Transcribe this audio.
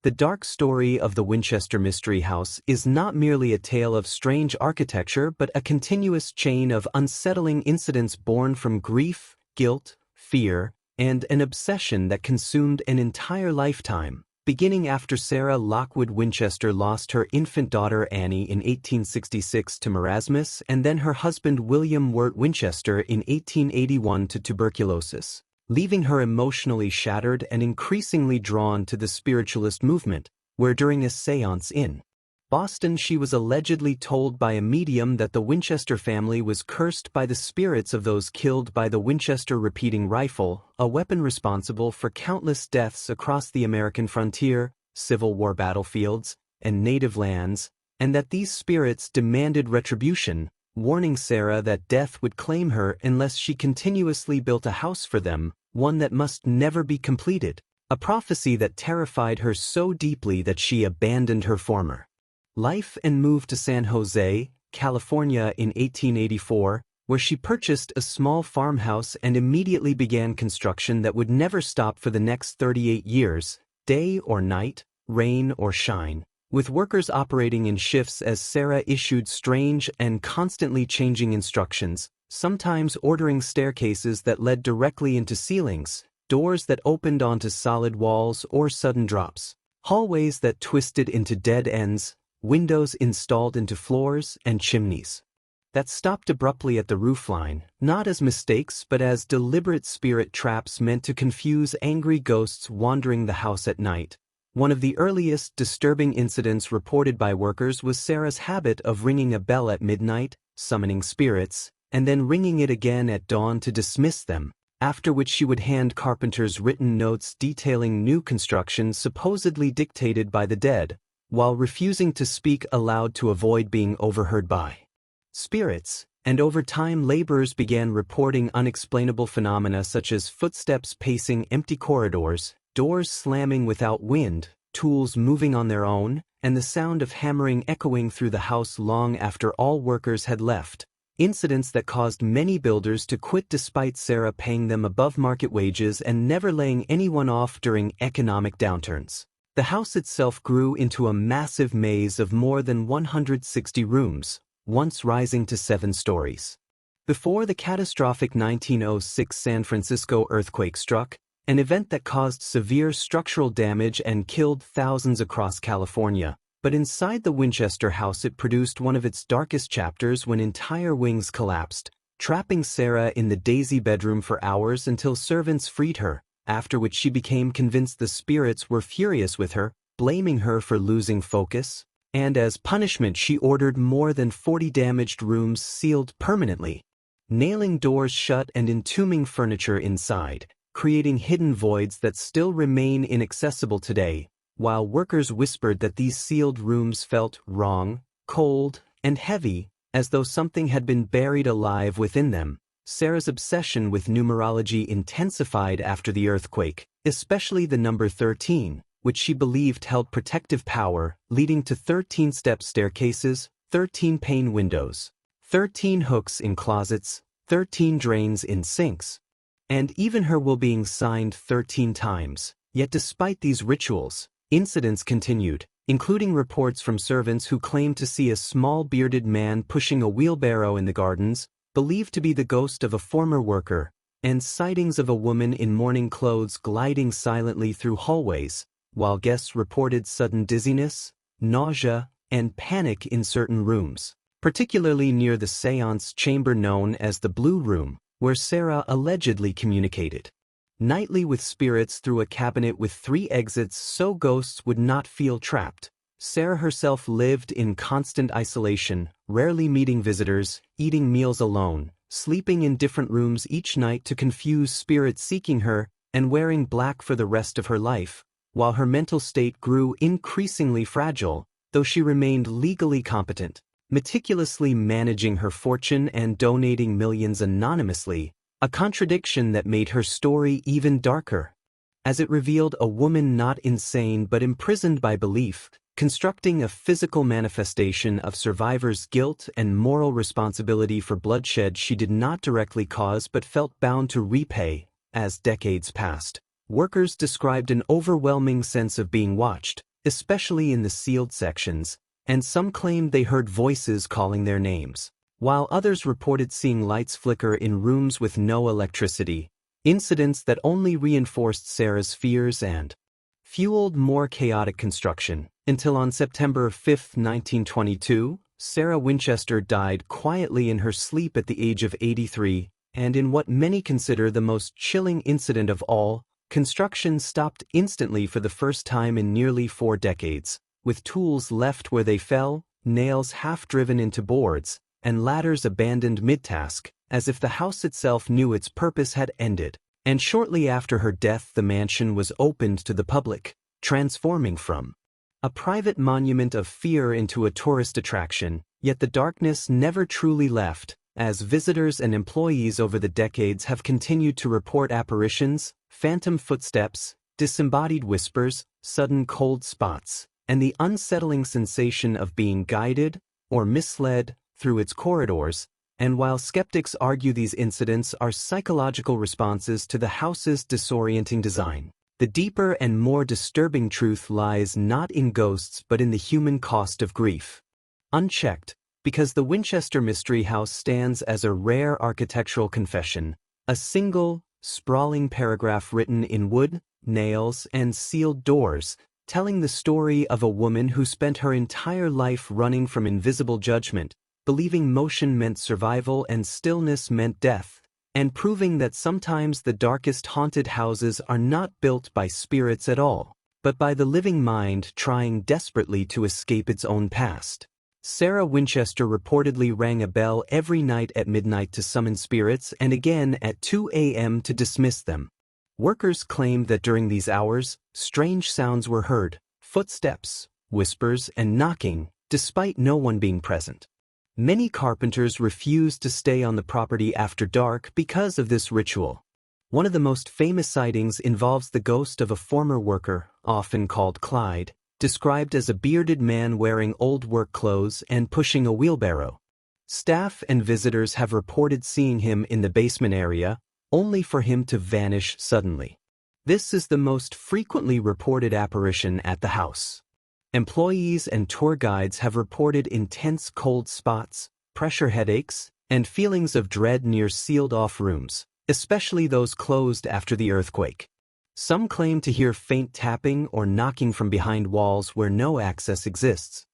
The dark story of the Winchester Mystery House is not merely a tale of strange architecture but a continuous chain of unsettling incidents born from grief, guilt, fear, and an obsession that consumed an entire lifetime, beginning after Sarah Lockwood Winchester lost her infant daughter Annie in 1866 to marasmus and then her husband William Wirt Winchester in 1881 to tuberculosis, leaving her emotionally shattered and increasingly drawn to the spiritualist movement, where during a séance in Boston she was allegedly told by a medium that the Winchester family was cursed by the spirits of those killed by the Winchester repeating rifle, a weapon responsible for countless deaths across the American frontier, Civil War battlefields, and native lands, and that these spirits demanded retribution, warning Sarah that death would claim her unless she continuously built a house for them, one that must never be completed, a prophecy that terrified her so deeply that she abandoned her former life and moved to San Jose, California in 1884, where she purchased a small farmhouse and immediately began construction that would never stop for the next 38 years, day or night, rain or shine, with workers operating in shifts as Sarah issued strange and constantly changing instructions, sometimes ordering staircases that led directly into ceilings, doors that opened onto solid walls or sudden drops, hallways that twisted into dead ends, windows installed into floors and chimneys that stopped abruptly at the roofline, not as mistakes but as deliberate spirit traps meant to confuse angry ghosts wandering the house at night. One of the earliest disturbing incidents reported by workers was Sarah's habit of ringing a bell at midnight, summoning spirits, and then ringing it again at dawn to dismiss them, after which she would hand carpenters written notes detailing new construction supposedly dictated by the dead, while refusing to speak aloud to avoid being overheard by spirits, and over time laborers began reporting unexplainable phenomena such as footsteps pacing empty corridors, doors slamming without wind, tools moving on their own, and the sound of hammering echoing through the house long after all workers had left, incidents that caused many builders to quit despite Sarah paying them above market wages and never laying anyone off during economic downturns. The house itself grew into a massive maze of more than 160 rooms, once rising to 7 stories. Before the catastrophic 1906 San Francisco earthquake struck, an event that caused severe structural damage and killed thousands across California, but inside the Winchester house it produced one of its darkest chapters when entire wings collapsed, trapping Sarah in the Daisy bedroom for hours until servants freed her, after which she became convinced the spirits were furious with her, blaming her for losing focus, and as punishment she ordered more than 40 damaged rooms sealed permanently, nailing doors shut and entombing furniture inside, creating hidden voids that still remain inaccessible today, while workers whispered that these sealed rooms felt wrong, cold, and heavy, as though something had been buried alive within them. Sarah's obsession with numerology intensified after the earthquake, especially the number 13, which she believed held protective power, leading to 13-step staircases, 13 pane windows, 13 hooks in closets, 13 drains in sinks, and even her will being signed 13 times. Yet despite these rituals, incidents continued, including reports from servants who claimed to see a small bearded man pushing a wheelbarrow in the gardens, believed to be the ghost of a former worker, and sightings of a woman in mourning clothes gliding silently through hallways, while guests reported sudden dizziness, nausea, and panic in certain rooms, particularly near the séance chamber known as the Blue Room, where Sarah allegedly communicated nightly with spirits through a cabinet with 3 exits so ghosts would not feel trapped. Sarah herself lived in constant isolation, rarely meeting visitors, eating meals alone, sleeping in different rooms each night to confuse spirits seeking her, and wearing black for the rest of her life, while her mental state grew increasingly fragile, though she remained legally competent, meticulously managing her fortune and donating millions anonymously, a contradiction that made her story even darker, as it revealed a woman not insane but imprisoned by belief, constructing a physical manifestation of survivors' guilt and moral responsibility for bloodshed she did not directly cause but felt bound to repay. As decades passed, workers described an overwhelming sense of being watched, especially in the sealed sections, and some claimed they heard voices calling their names, while others reported seeing lights flicker in rooms with no electricity, incidents that only reinforced Sarah's fears and fueled more chaotic construction, until on September 5, 1922, Sarah Winchester died quietly in her sleep at the age of 83, and in what many consider the most chilling incident of all, construction stopped instantly for the first time in nearly 4 decades, with tools left where they fell, nails half driven into boards, and ladders abandoned mid-task, as if the house itself knew its purpose had ended. And shortly after her death, the mansion was opened to the public, transforming from a private monument of fear into a tourist attraction, yet the darkness never truly left, as visitors and employees over the decades have continued to report apparitions, phantom footsteps, disembodied whispers, sudden cold spots, and the unsettling sensation of being guided or misled through its corridors. And while skeptics argue these incidents are psychological responses to the house's disorienting design, the deeper and more disturbing truth lies not in ghosts but in the human cost of grief. Unchecked, because the Winchester Mystery House stands as a rare architectural confession, a single, sprawling paragraph written in wood, nails, and sealed doors, telling the story of a woman who spent her entire life running from invisible judgment, believing motion meant survival and stillness meant death, and proving that sometimes the darkest haunted houses are not built by spirits at all, but by the living mind trying desperately to escape its own past. Sarah Winchester reportedly rang a bell every night at midnight to summon spirits and again at 2 a.m. to dismiss them. Workers claimed that during these hours, strange sounds were heard, footsteps, whispers, and knocking, despite no one being present. Many carpenters refused to stay on the property after dark because of this ritual. One of the most famous sightings involves the ghost of a former worker, often called Clyde, described as a bearded man wearing old work clothes and pushing a wheelbarrow. Staff and visitors have reported seeing him in the basement area, only for him to vanish suddenly. This is the most frequently reported apparition at the house. Employees and tour guides have reported intense cold spots, pressure headaches, and feelings of dread near sealed-off rooms, especially those closed after the earthquake. Some claim to hear faint tapping or knocking from behind walls where no access exists.